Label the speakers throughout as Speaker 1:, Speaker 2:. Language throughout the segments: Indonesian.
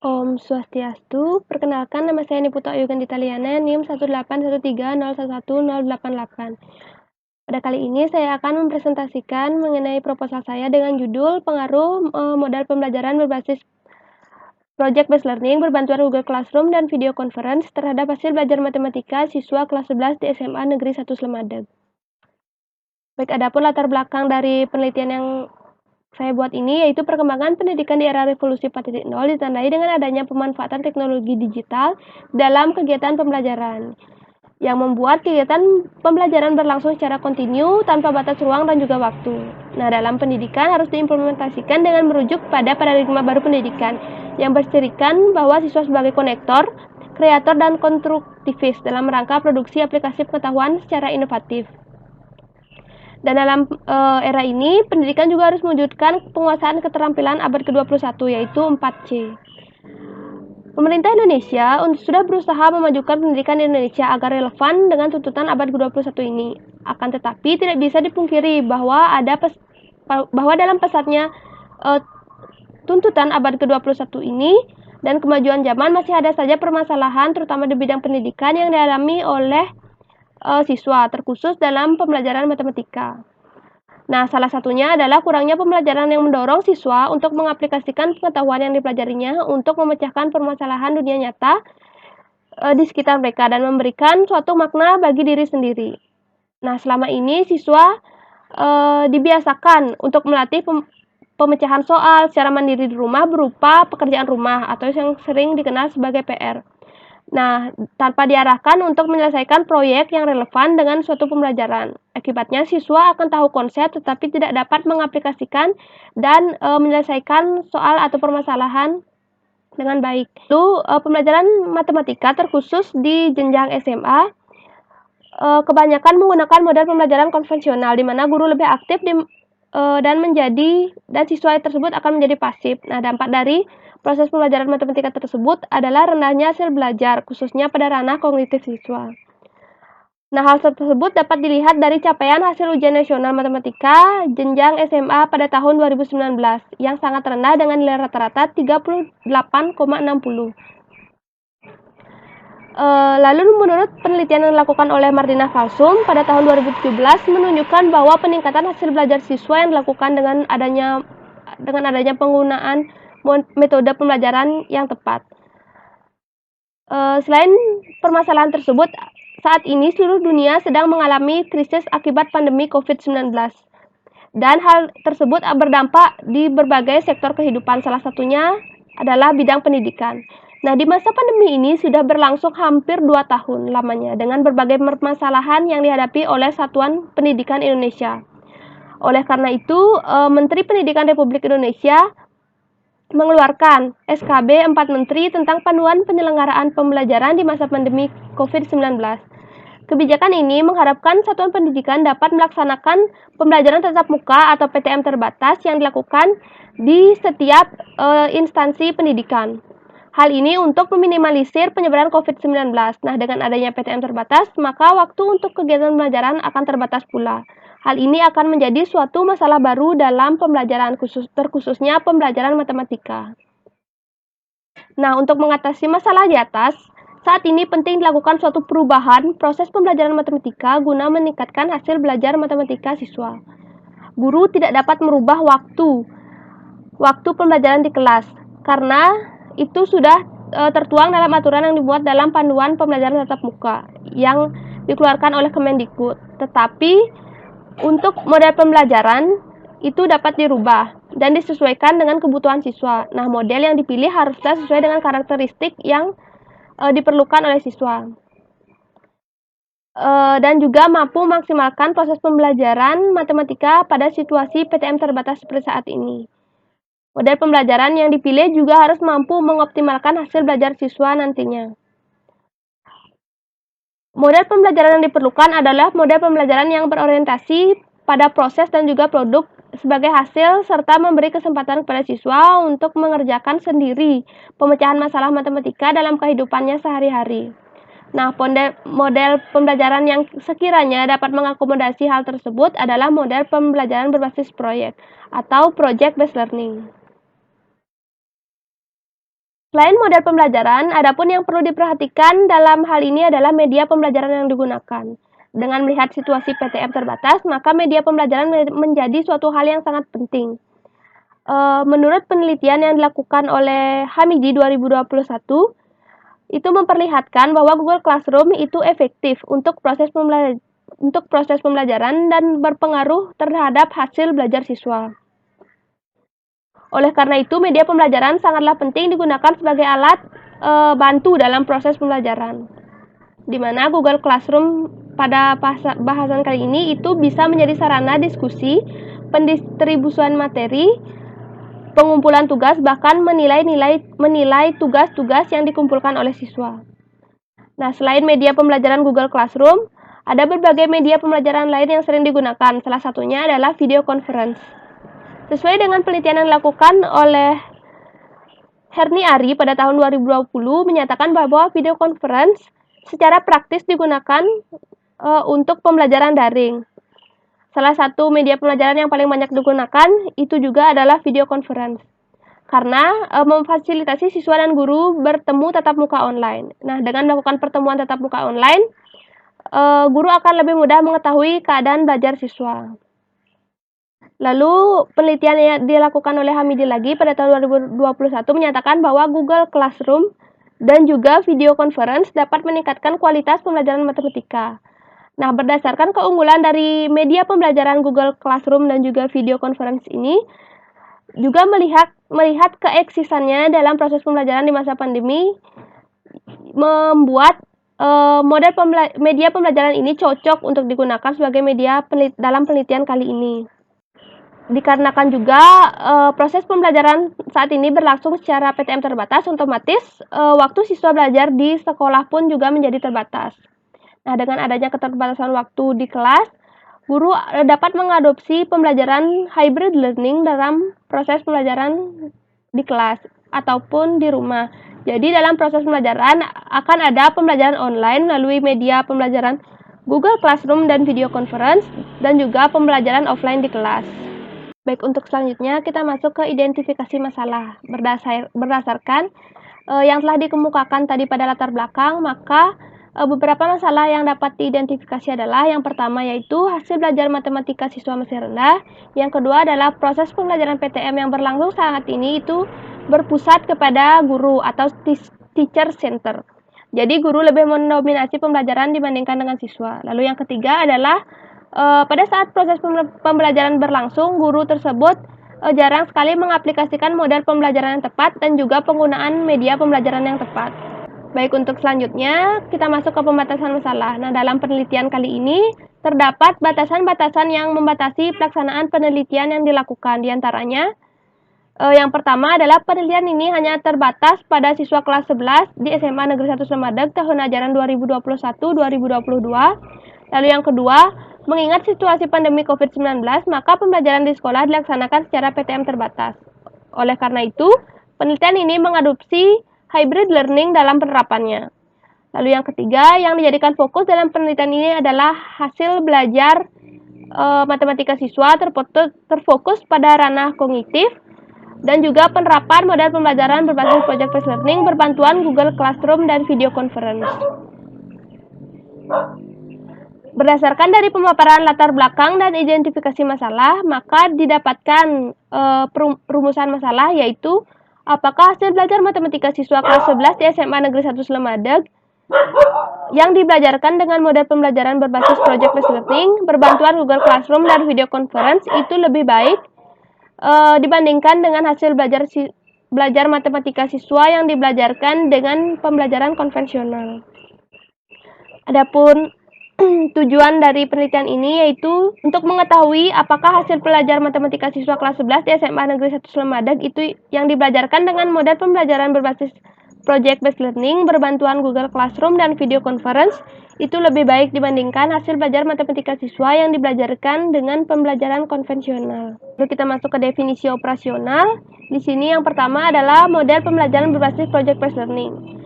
Speaker 1: Om Swastiastu, perkenalkan nama saya Niputo Ayu Ganditaliana, NIM 18130111088. Pada kali ini saya akan mempresentasikan mengenai proposal saya dengan judul Pengaruh Modal Pembelajaran Berbasis Project Based Learning berbantuan Google Classroom dan Video Conference terhadap hasil belajar matematika siswa kelas 11 di SMA Negeri 1 Slemadeg. Baik, adapun latar belakang dari penelitian yang saya buat ini yaitu perkembangan pendidikan di era revolusi 4.0 ditandai dengan adanya pemanfaatan teknologi digital dalam kegiatan pembelajaran yang membuat kegiatan pembelajaran berlangsung secara kontinu tanpa batas ruang dan juga waktu. Nah, dalam pendidikan harus diimplementasikan dengan merujuk pada paradigma baru pendidikan yang berserikan bahwa siswa sebagai konektor, kreator, dan konstruktivis dalam rangka produksi aplikasi pengetahuan secara inovatif. Dan dalam era ini, pendidikan juga harus mewujudkan penguasaan keterampilan abad ke-21, yaitu 4C. Pemerintah Indonesia sudah berusaha memajukan pendidikan di Indonesia agar relevan dengan tuntutan abad ke-21 ini. Akan tetapi, tidak bisa dipungkiri bahwa dalam pesatnya tuntutan abad ke-21 ini dan kemajuan zaman masih ada saja permasalahan, terutama di bidang pendidikan yang dialami oleh siswa, terkhusus dalam pembelajaran matematika. Nah, salah satunya adalah kurangnya pembelajaran yang mendorong siswa untuk mengaplikasikan pengetahuan yang dipelajarinya untuk memecahkan permasalahan dunia nyata di sekitar mereka dan memberikan suatu makna bagi diri sendiri. Nah, selama ini siswa dibiasakan untuk melatih pemecahan soal secara mandiri di rumah berupa pekerjaan rumah atau yang sering dikenal sebagai PR. Nah, tanpa diarahkan untuk menyelesaikan proyek yang relevan dengan suatu pembelajaran. Akibatnya, siswa akan tahu konsep tetapi tidak dapat mengaplikasikan dan menyelesaikan soal atau permasalahan dengan baik. Lalu, pembelajaran matematika terkhusus di jenjang SMA kebanyakan menggunakan model pembelajaran konvensional di mana guru lebih aktif dan siswa tersebut akan menjadi pasif. Nah, dampak dari proses pembelajaran matematika tersebut adalah rendahnya hasil belajar, khususnya pada ranah kognitif siswa. Nah, hal tersebut dapat dilihat dari capaian hasil ujian nasional matematika jenjang SMA pada tahun 2019 yang sangat rendah dengan nilai rata-rata 38,60. Lalu menurut penelitian yang dilakukan oleh Martina Falsum pada tahun 2017 menunjukkan bahwa peningkatan hasil belajar siswa yang dilakukan dengan adanya penggunaan metode pembelajaran yang tepat. Selain permasalahan tersebut, saat ini seluruh dunia sedang mengalami krisis akibat pandemi COVID-19. Dan hal tersebut berdampak di berbagai sektor kehidupan, salah satunya adalah bidang pendidikan. Nah, di masa pandemi ini sudah berlangsung hampir 2 tahun lamanya dengan berbagai permasalahan yang dihadapi oleh Satuan Pendidikan Indonesia. Oleh karena itu, Menteri Pendidikan Republik Indonesia mengeluarkan SKB 4 Menteri tentang panduan penyelenggaraan pembelajaran di masa pandemi COVID-19. Kebijakan ini mengharapkan satuan pendidikan dapat melaksanakan pembelajaran tatap muka atau PTM terbatas yang dilakukan di setiap instansi pendidikan. Hal ini untuk meminimalisir penyebaran COVID-19. Nah, dengan adanya PTM terbatas, maka waktu untuk kegiatan pembelajaran akan terbatas pula. Hal ini akan menjadi suatu masalah baru dalam pembelajaran terkhususnya pembelajaran matematika. Nah, untuk mengatasi masalah di atas, saat ini penting dilakukan suatu perubahan proses pembelajaran matematika guna meningkatkan hasil belajar matematika siswa. Guru tidak dapat merubah waktu pembelajaran di kelas karena itu sudah tertuang dalam aturan yang dibuat dalam panduan pembelajaran tatap muka yang dikeluarkan oleh Kemendikbud. Tetapi untuk model pembelajaran itu dapat dirubah dan disesuaikan dengan kebutuhan siswa. Nah, model yang dipilih haruslah sesuai dengan karakteristik yang diperlukan oleh siswa. Dan juga mampu memaksimalkan proses pembelajaran matematika pada situasi PTM terbatas seperti saat ini. Model pembelajaran yang dipilih juga harus mampu mengoptimalkan hasil belajar siswa nantinya. Model pembelajaran yang diperlukan adalah model pembelajaran yang berorientasi pada proses dan juga produk sebagai hasil serta memberi kesempatan kepada siswa untuk mengerjakan sendiri pemecahan masalah matematika dalam kehidupannya sehari-hari. Nah, model pembelajaran yang sekiranya dapat mengakomodasi hal tersebut adalah model pembelajaran berbasis proyek atau project based learning. Selain model pembelajaran, adapun yang perlu diperhatikan dalam hal ini adalah media pembelajaran yang digunakan. Dengan melihat situasi PTM terbatas, maka media pembelajaran menjadi suatu hal yang sangat penting. Menurut penelitian yang dilakukan oleh Hamidi 2021, itu memperlihatkan bahwa Google Classroom itu efektif untuk proses pembelajaran dan berpengaruh terhadap hasil belajar siswa. Oleh karena itu, media pembelajaran sangatlah penting digunakan sebagai alat bantu dalam proses pembelajaran. Di mana Google Classroom pada bahasan kali ini itu bisa menjadi sarana diskusi, pendistribusian materi, pengumpulan tugas, bahkan menilai tugas-tugas yang dikumpulkan oleh siswa. Nah, selain media pembelajaran Google Classroom, ada berbagai media pembelajaran lain yang sering digunakan. Salah satunya adalah video conference. Sesuai dengan penelitian yang dilakukan oleh Herni Ari pada tahun 2020 menyatakan bahwa video conference secara praktis digunakan untuk pembelajaran daring. Salah satu media pembelajaran yang paling banyak digunakan itu juga adalah video conference. Karena memfasilitasi siswa dan guru bertemu tatap muka online. Nah, dengan melakukan pertemuan tatap muka online, guru akan lebih mudah mengetahui keadaan belajar siswa. Lalu, penelitian yang dilakukan oleh Hamidi lagi pada tahun 2021 menyatakan bahwa Google Classroom dan juga video conference dapat meningkatkan kualitas pembelajaran matematika. Nah, berdasarkan keunggulan dari media pembelajaran Google Classroom dan juga video conference ini, juga melihat keeksistannya dalam proses pembelajaran di masa pandemi, membuat model media pembelajaran ini cocok untuk digunakan sebagai media dalam penelitian kali ini. Dikarenakan juga proses pembelajaran saat ini berlangsung secara PTM terbatas, otomatis waktu siswa belajar di sekolah pun juga menjadi terbatas. Nah, dengan adanya keterbatasan waktu di kelas, guru dapat mengadopsi pembelajaran hybrid learning dalam proses pembelajaran di kelas ataupun di rumah. Jadi dalam proses pembelajaran akan ada pembelajaran online melalui media pembelajaran Google Classroom dan video conference, dan juga pembelajaran offline di kelas. Baik, untuk selanjutnya kita masuk ke identifikasi masalah. Berdasarkan yang telah dikemukakan tadi pada latar belakang, maka beberapa masalah yang dapat diidentifikasi adalah yang pertama yaitu hasil belajar matematika siswa masih rendah. Yang kedua adalah proses pembelajaran PTM yang berlangsung saat ini itu berpusat kepada guru atau teacher center. Jadi guru lebih mendominasi pembelajaran dibandingkan dengan siswa. Lalu yang ketiga adalah pada saat proses pembelajaran berlangsung, guru tersebut jarang sekali mengaplikasikan model pembelajaran yang tepat dan juga penggunaan media pembelajaran yang tepat. Baik, untuk selanjutnya kita masuk ke pembatasan masalah. Nah, dalam penelitian kali ini terdapat batasan-batasan yang membatasi pelaksanaan penelitian yang dilakukan. Di antaranya, yang pertama adalah penelitian ini hanya terbatas pada siswa kelas 11 di SMA Negeri 1 Slemadeg tahun ajaran 2021-2022. Lalu yang kedua, mengingat situasi pandemi COVID-19, maka pembelajaran di sekolah dilaksanakan secara PTM terbatas. Oleh karena itu, penelitian ini mengadopsi hybrid learning dalam penerapannya. Lalu yang ketiga, yang dijadikan fokus dalam penelitian ini adalah hasil belajar matematika siswa terfokus pada ranah kognitif dan juga penerapan model pembelajaran berbasis project-based learning berbantuan Google Classroom dan video conference. Berdasarkan dari pemaparan latar belakang dan identifikasi masalah, maka didapatkan rumusan masalah yaitu apakah hasil belajar matematika siswa kelas 11 di SMA Negeri 1 Slemadeg yang dibelajarkan dengan model pembelajaran berbasis project-based learning berbantuan Google Classroom dan video conference itu lebih baik dibandingkan dengan hasil belajar matematika siswa yang dibelajarkan dengan pembelajaran konvensional. Adapun tujuan dari penelitian ini yaitu untuk mengetahui apakah hasil belajar matematika siswa kelas 11 di SMA Negeri 1 Slemadeg itu yang dibelajarkan dengan model pembelajaran berbasis project-based learning berbantuan Google Classroom dan video conference itu lebih baik dibandingkan hasil belajar matematika siswa yang dibelajarkan dengan pembelajaran konvensional. Lalu kita masuk ke definisi operasional. Di sini yang pertama adalah model pembelajaran berbasis project-based learning.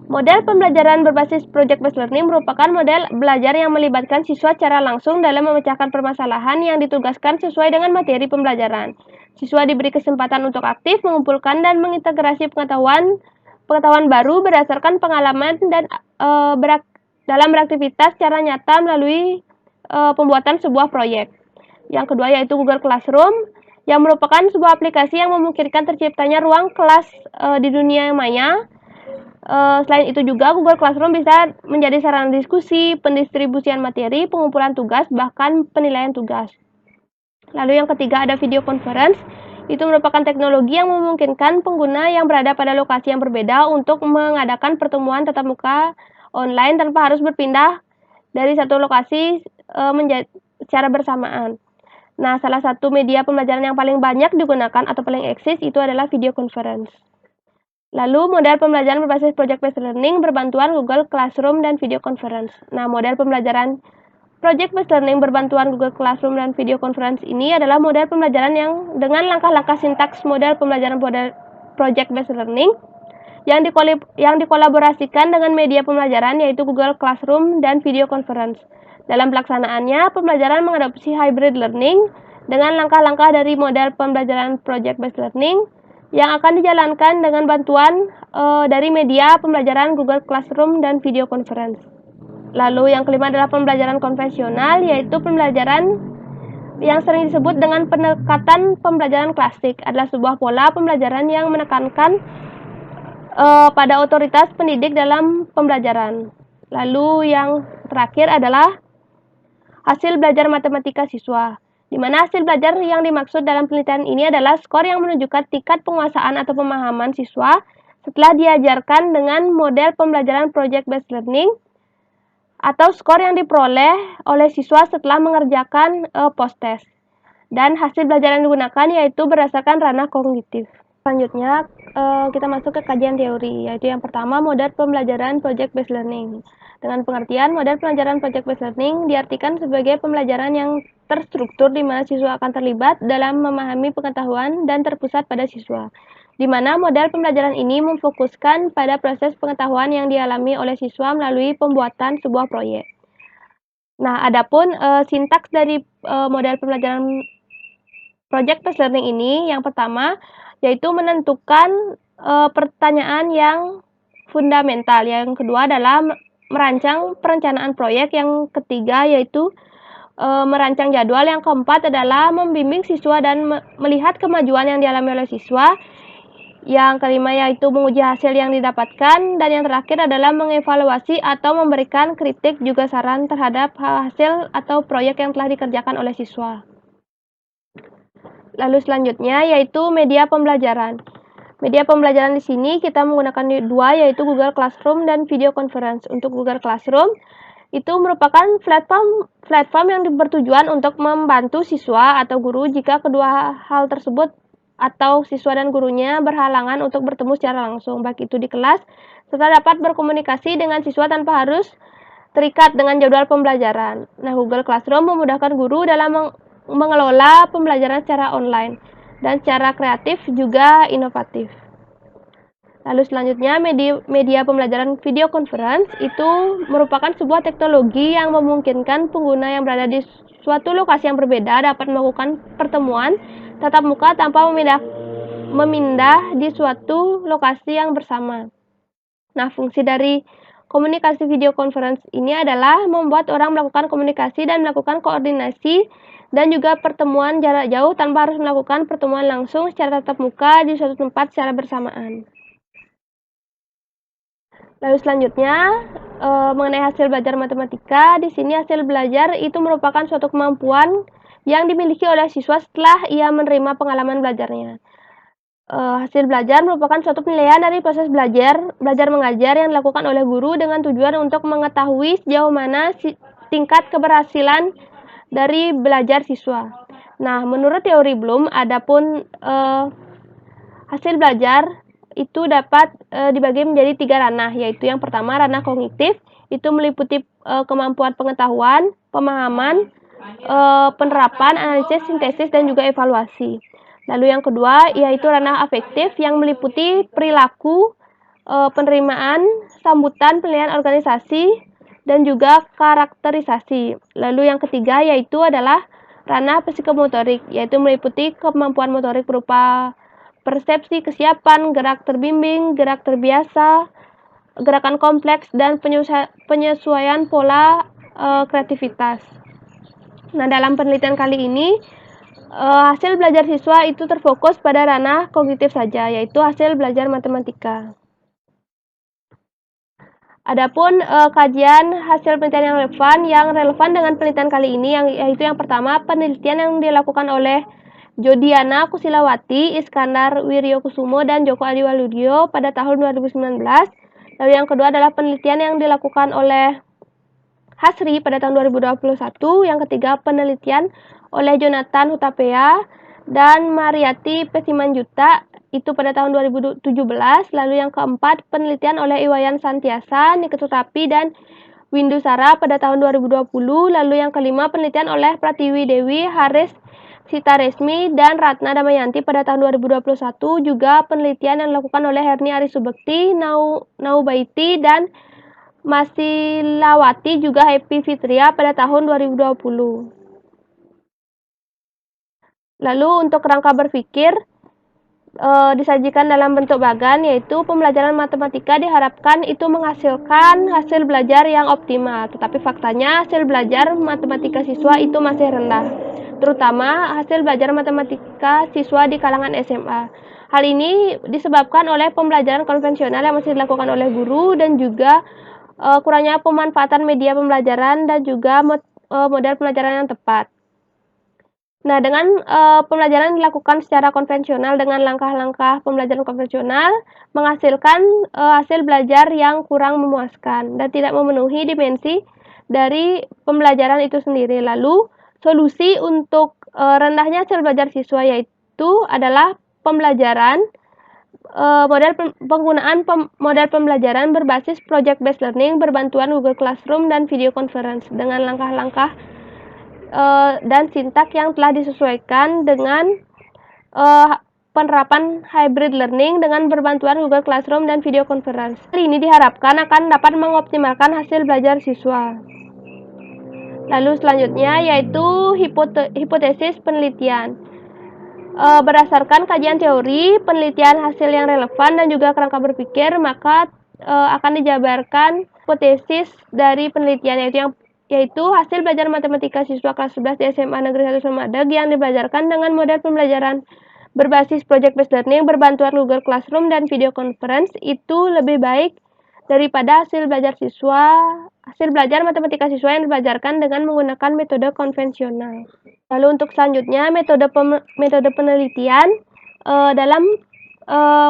Speaker 1: Model pembelajaran berbasis project-based learning merupakan model belajar yang melibatkan siswa secara langsung dalam memecahkan permasalahan yang ditugaskan sesuai dengan materi pembelajaran. Siswa diberi kesempatan untuk aktif mengumpulkan dan mengintegrasi pengetahuan pengetahuan baru berdasarkan pengalaman dan dalam beraktivitas secara nyata melalui pembuatan sebuah proyek. Yang kedua yaitu Google Classroom, yang merupakan sebuah aplikasi yang memungkinkan terciptanya ruang kelas di dunia maya. Selain itu juga Google Classroom bisa menjadi sarana diskusi, pendistribusian materi, pengumpulan tugas, bahkan penilaian tugas. Lalu yang ketiga ada video conference. Itu merupakan teknologi yang memungkinkan pengguna yang berada pada lokasi yang berbeda untuk mengadakan pertemuan tatap muka online tanpa harus berpindah dari satu lokasi secara bersamaan. Nah, salah satu media pembelajaran yang paling banyak digunakan atau paling eksis itu adalah video conference. Lalu, model pembelajaran berbasis project-based learning berbantuan Google Classroom dan video conference. Nah, model pembelajaran project-based learning berbantuan Google Classroom dan video conference ini adalah model pembelajaran yang dengan langkah-langkah sintaks model pembelajaran project-based learning yang dikolaborasikan dengan media pembelajaran yaitu Google Classroom dan video conference. Dalam pelaksanaannya, pembelajaran mengadopsi hybrid learning dengan langkah-langkah dari model pembelajaran project-based learning yang akan dijalankan dengan bantuan dari media pembelajaran Google Classroom dan video conference. Lalu yang kelima adalah pembelajaran konvensional, yaitu pembelajaran yang sering disebut dengan pendekatan pembelajaran klasik, adalah sebuah pola pembelajaran yang menekankan pada otoritas pendidik dalam pembelajaran. Lalu yang terakhir adalah hasil belajar matematika siswa, di mana hasil belajar yang dimaksud dalam penelitian ini adalah skor yang menunjukkan tingkat penguasaan atau pemahaman siswa setelah diajarkan dengan model pembelajaran project-based learning, atau skor yang diperoleh oleh siswa setelah mengerjakan post-test. Dan hasil belajar yang digunakan yaitu berdasarkan ranah kognitif. Selanjutnya, kita masuk ke kajian teori, yaitu yang pertama, model pembelajaran project-based learning. Dengan pengertian, model pembelajaran project-based learning diartikan sebagai pembelajaran yang terstruktur di mana siswa akan terlibat dalam memahami pengetahuan dan terpusat pada siswa, di mana model pembelajaran ini memfokuskan pada proses pengetahuan yang dialami oleh siswa melalui pembuatan sebuah proyek. Nah, adapun sintaks dari model pembelajaran project-based learning ini, yang pertama yaitu menentukan pertanyaan yang fundamental, yang kedua adalah merancang perencanaan proyek, yang ketiga yaitu merancang jadwal, yang keempat adalah membimbing siswa dan melihat kemajuan yang dialami oleh siswa, yang kelima yaitu menguji hasil yang didapatkan, dan yang terakhir adalah mengevaluasi atau memberikan kritik juga saran terhadap hasil atau proyek yang telah dikerjakan oleh siswa. Lalu selanjutnya yaitu media pembelajaran. Media pembelajaran di sini kita menggunakan dua, yaitu Google Classroom dan video conference. Untuk Google Classroom itu merupakan platform yang bertujuan untuk membantu siswa atau guru jika kedua hal tersebut atau siswa dan gurunya berhalangan untuk bertemu secara langsung, baik itu di kelas, serta dapat berkomunikasi dengan siswa tanpa harus terikat dengan jadwal pembelajaran. Nah, Google Classroom memudahkan guru dalam mengelola pembelajaran secara online dan secara kreatif juga inovatif. Lalu selanjutnya, media pembelajaran video conference itu merupakan sebuah teknologi yang memungkinkan pengguna yang berada di suatu lokasi yang berbeda dapat melakukan pertemuan tatap muka tanpa memindah di suatu lokasi yang bersama. Nah, fungsi dari komunikasi video conference ini adalah membuat orang melakukan komunikasi dan melakukan koordinasi dan juga pertemuan jarak jauh tanpa harus melakukan pertemuan langsung secara tatap muka di suatu tempat secara bersamaan. Lalu selanjutnya, mengenai hasil belajar matematika, di sini hasil belajar itu merupakan suatu kemampuan yang dimiliki oleh siswa setelah ia menerima pengalaman belajarnya. Hasil belajar merupakan suatu penilaian dari proses belajar mengajar yang dilakukan oleh guru dengan tujuan untuk mengetahui sejauh mana tingkat keberhasilan dari belajar siswa. Nah, menurut teori Bloom, adapun hasil belajar itu dapat dibagi menjadi 3 ranah, yaitu yang pertama ranah kognitif, itu meliputi kemampuan pengetahuan, pemahaman, penerapan, analisis, sintesis, dan juga evaluasi. Lalu yang kedua yaitu ranah afektif yang meliputi perilaku, penerimaan, sambutan, penilaian organisasi, dan juga karakterisasi. Lalu yang ketiga yaitu adalah ranah psikomotorik, yaitu meliputi kemampuan motorik berupa persepsi, kesiapan, gerak terbimbing, gerak terbiasa, gerakan kompleks, dan penyesuaian pola kreativitas. Nah, dalam penelitian kali ini, hasil belajar siswa itu terfokus pada ranah kognitif saja, yaitu hasil belajar matematika. Adapun kajian hasil penelitian yang relevan dengan penelitian kali ini, yaitu yang pertama, penelitian yang dilakukan oleh Jodiana Kusilawati, Iskandar Wiryokusumo, dan Joko Adiwaludio pada tahun 2019. Lalu yang kedua adalah penelitian yang dilakukan oleh Hasri pada tahun 2021. Yang ketiga, penelitian oleh Jonathan Hutapea dan Mariati Pesimanjuta itu pada tahun 2017. Lalu yang keempat, penelitian oleh Iwayan Santiasa, Niketutapi, dan Windu Sara pada tahun 2020. Lalu yang kelima, penelitian oleh Pratiwi Dewi, Haris Sitaresmi, dan Ratna Damayanti pada tahun 2021. Juga penelitian yang dilakukan oleh Herni Arisubekti, Naubaiti, dan Masilawati, juga Happy Fitria pada tahun 2020. Lalu untuk kerangka berpikir disajikan dalam bentuk bagan, yaitu pembelajaran matematika diharapkan itu menghasilkan hasil belajar yang optimal, tetapi faktanya hasil belajar matematika siswa itu masih rendah, terutama hasil belajar matematika siswa di kalangan SMA. Hal ini disebabkan oleh pembelajaran konvensional yang masih dilakukan oleh guru dan juga kurangnya pemanfaatan media pembelajaran dan juga model pembelajaran yang tepat. Nah, dengan pembelajaran dilakukan secara konvensional dengan langkah-langkah pembelajaran konvensional menghasilkan hasil belajar yang kurang memuaskan dan tidak memenuhi dimensi dari pembelajaran itu sendiri. Lalu, solusi untuk rendahnya hasil belajar siswa yaitu adalah pembelajaran penggunaan model pembelajaran berbasis project-based learning berbantuan Google Classroom dan video conference dengan langkah-langkah dan sintak yang telah disesuaikan dengan penerapan hybrid learning dengan berbantuan Google Classroom dan video conference. Hal ini diharapkan akan dapat mengoptimalkan hasil belajar siswa. Lalu selanjutnya yaitu hipotesis penelitian. Berdasarkan kajian teori, penelitian hasil yang relevan dan juga kerangka berpikir, maka akan dijabarkan hipotesis dari penelitian, yaitu hasil belajar matematika siswa kelas 11 di SMA Negeri 1 Semadag yang dibelajarkan dengan model pembelajaran berbasis project-based learning berbantuan Google Classroom dan video conference itu lebih baik daripada hasil belajar matematika siswa yang dibelajarkan dengan menggunakan metode konvensional. Lalu untuk selanjutnya, metode penelitian dalam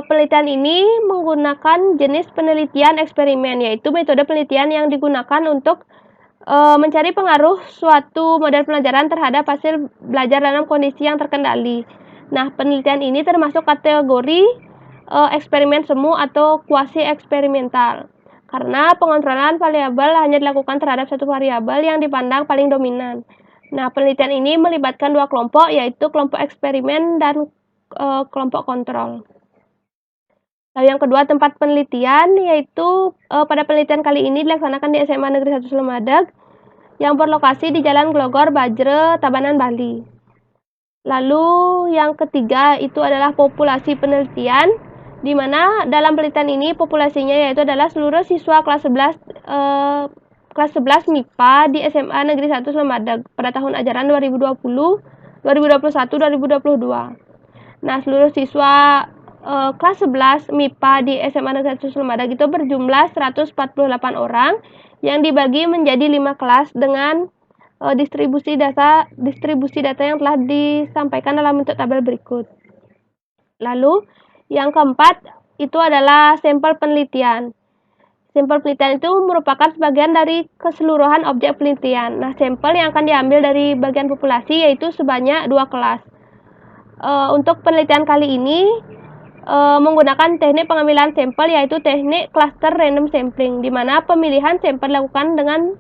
Speaker 1: penelitian ini menggunakan jenis penelitian eksperimen, yaitu metode penelitian yang digunakan untuk mencari pengaruh suatu model pembelajaran terhadap hasil belajar dalam kondisi yang terkendali. Nah, penelitian ini termasuk kategori eksperimen semu atau kuasi eksperimental, karena pengontrolan variabel hanya dilakukan terhadap satu variabel yang dipandang paling dominan. Nah, penelitian ini melibatkan dua kelompok, yaitu kelompok eksperimen dan kelompok kontrol. Lalu yang kedua, tempat penelitian, yaitu pada penelitian kali ini dilaksanakan di SMA Negeri 1 Semadag yang berlokasi di Jalan Glogor, Bajre, Tabanan, Bali. Lalu yang ketiga itu adalah populasi penelitian, di mana dalam penelitian ini populasinya yaitu adalah seluruh siswa kelas 11 MIPA di SMA Negeri 1 Semadag pada tahun ajaran 2020, 2021, 2022. Nah, seluruh siswa kelas 11 MIPA di SMA Negeri 1 Semadag itu berjumlah 148 orang yang dibagi menjadi 5 kelas dengan distribusi data yang telah disampaikan dalam bentuk tabel berikut. Lalu yang keempat itu adalah sampel penelitian. Sampel penelitian itu merupakan sebagian dari keseluruhan objek penelitian. Nah, sampel yang akan diambil dari bagian populasi yaitu sebanyak 2 kelas. Untuk penelitian kali ini menggunakan teknik pengambilan sampel yaitu teknik cluster random sampling, di mana pemilihan sampel dilakukan dengan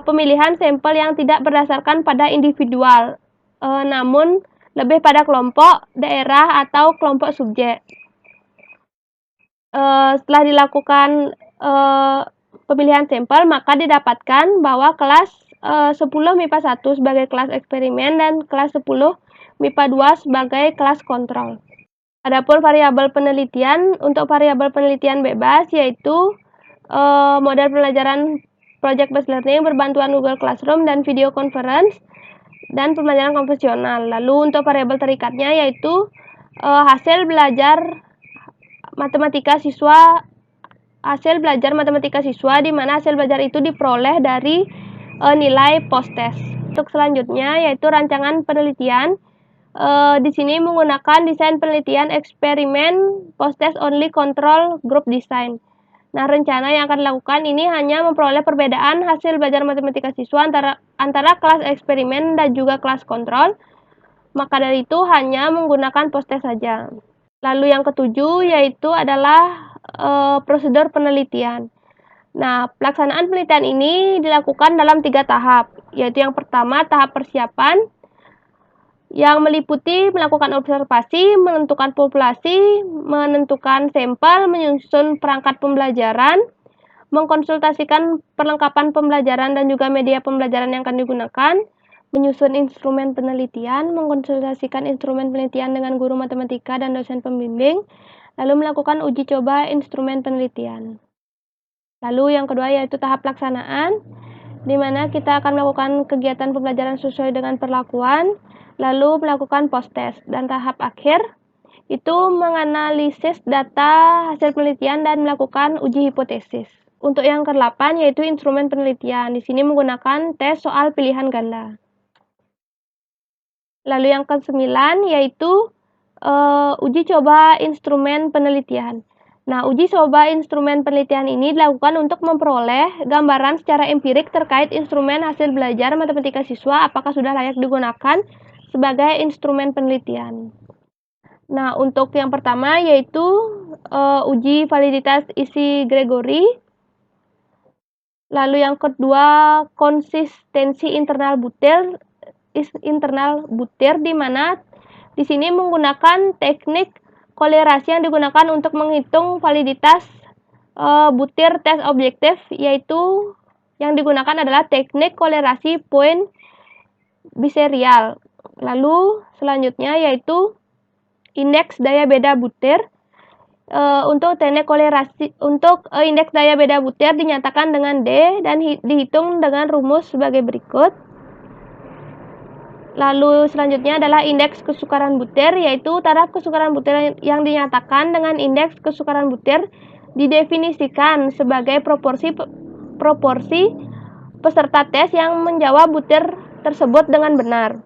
Speaker 1: pemilihan sampel yang tidak berdasarkan pada individual, namun lebih pada kelompok, daerah, atau kelompok subjek. Setelah dilakukan pemilihan sampel, maka didapatkan bahwa kelas 10 MIPA 1 sebagai kelas eksperimen dan kelas 10 MIPA 2 sebagai kelas kontrol. Adapun variabel penelitian, untuk variabel penelitian bebas yaitu model pembelajaran project based learning berbantuan Google Classroom dan video conference dan pembelajaran konvensional. Lalu untuk variabel terikatnya yaitu hasil belajar matematika siswa di mana hasil belajar itu diperoleh dari nilai post test. Untuk selanjutnya yaitu rancangan penelitian. Di sini menggunakan desain penelitian eksperimen post test only control group design. Nah, rencana yang akan dilakukan ini hanya memperoleh perbedaan hasil belajar matematika siswa antara kelas eksperimen dan juga kelas kontrol. Maka dari itu hanya menggunakan post test saja. Lalu yang ketujuh yaitu adalah prosedur penelitian. Nah, pelaksanaan penelitian ini dilakukan dalam 3 tahap, yaitu yang pertama tahap persiapan, yang meliputi melakukan observasi, menentukan populasi, menentukan sampel, menyusun perangkat pembelajaran, mengkonsultasikan perlengkapan pembelajaran dan juga media pembelajaran yang akan digunakan, menyusun instrumen penelitian, mengkonsultasikan instrumen penelitian dengan guru matematika dan dosen pembimbing, lalu melakukan uji coba instrumen penelitian. Lalu yang kedua yaitu tahap pelaksanaan, di mana kita akan melakukan kegiatan pembelajaran sesuai dengan perlakuan, lalu melakukan post test, dan tahap akhir itu menganalisis data hasil penelitian dan melakukan uji hipotesis. Untuk yang ke-8 yaitu instrumen penelitian. Di sini menggunakan tes soal pilihan ganda. Lalu yang ke-9 yaitu uji coba instrumen penelitian. Nah, uji coba instrumen penelitian ini dilakukan untuk memperoleh gambaran secara empirik terkait instrumen hasil belajar matematika siswa apakah sudah layak digunakan sebagai instrumen penelitian. Nah, untuk yang pertama yaitu uji validitas isi Gregory. Lalu yang kedua konsistensi internal butir di mana di sini menggunakan teknik kolerasi yang digunakan untuk menghitung validitas butir tes objektif, yaitu yang digunakan adalah teknik kolerasi point biserial. Lalu selanjutnya yaitu indeks daya beda butir. Untuk teknik kolerasi indeks daya beda butir dinyatakan dengan D dan dihitung dengan rumus sebagai berikut. Lalu selanjutnya adalah indeks kesukaran butir, yaitu taraf kesukaran butir yang dinyatakan dengan indeks kesukaran butir didefinisikan sebagai proporsi peserta tes yang menjawab butir tersebut dengan benar.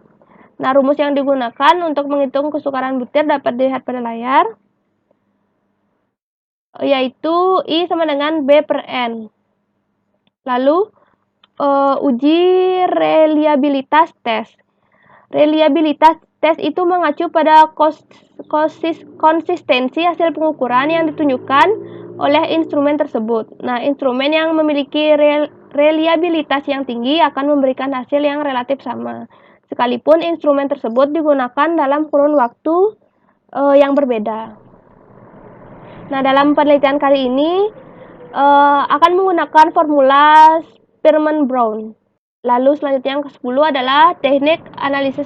Speaker 1: Nah, rumus yang digunakan untuk menghitung kesukaran butir dapat dilihat pada layar, yaitu I sama dengan B per N. Lalu uji reliabilitas tes. Reliabilitas tes itu mengacu pada konsistensi hasil pengukuran yang ditunjukkan oleh instrumen tersebut. Nah, instrumen yang memiliki reliabilitas yang tinggi akan memberikan hasil yang relatif sama, sekalipun instrumen tersebut digunakan dalam kurun waktu yang berbeda. Nah, dalam penelitian kali ini akan menggunakan formula Spearman-Brown. Lalu selanjutnya yang ke-10 adalah teknik analisis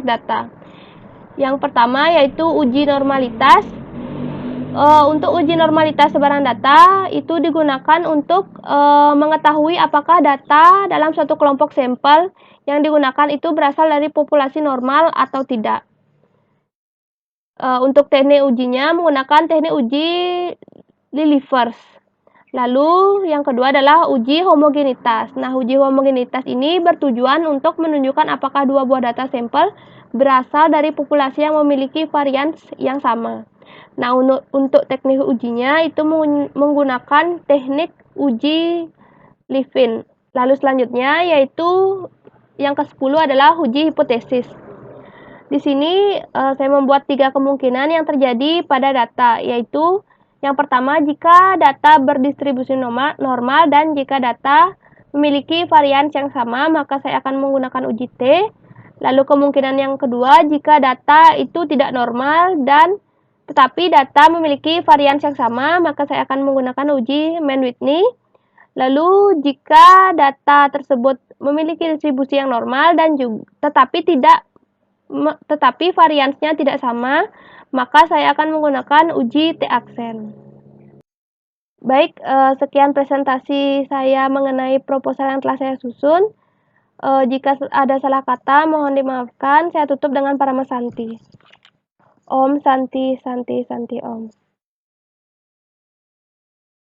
Speaker 1: data. Yang pertama yaitu uji normalitas. Untuk uji normalitas sebaran data itu digunakan untuk mengetahui apakah data dalam suatu kelompok sampel yang digunakan itu berasal dari populasi normal atau tidak. Untuk teknik ujinya menggunakan teknik uji Lilliefors. Lalu yang kedua adalah uji homogenitas. Nah, uji homogenitas ini bertujuan untuk menunjukkan apakah dua buah data sampel berasal dari populasi yang memiliki varians yang sama. Nah, untuk teknik ujinya itu menggunakan teknik uji Levin. Lalu selanjutnya yaitu yang ke-10 adalah uji hipotesis. Di sini saya membuat 3 kemungkinan yang terjadi pada data, yaitu yang pertama jika data berdistribusi normal dan jika data memiliki varians yang sama maka saya akan menggunakan uji T. Lalu kemungkinan yang kedua jika data itu tidak normal dan tetapi data memiliki varians yang sama maka saya akan menggunakan uji Mann-Whitney. Lalu jika data tersebut memiliki distribusi yang normal dan tetapi tidak tetapi variansnya tidak sama, maka saya akan menggunakan uji T-aksen. Baik, sekian presentasi saya mengenai proposal yang telah saya susun. Jika ada salah kata, mohon dimaafkan. Saya tutup dengan Paramasanti. Om Santi Santi Santi Om.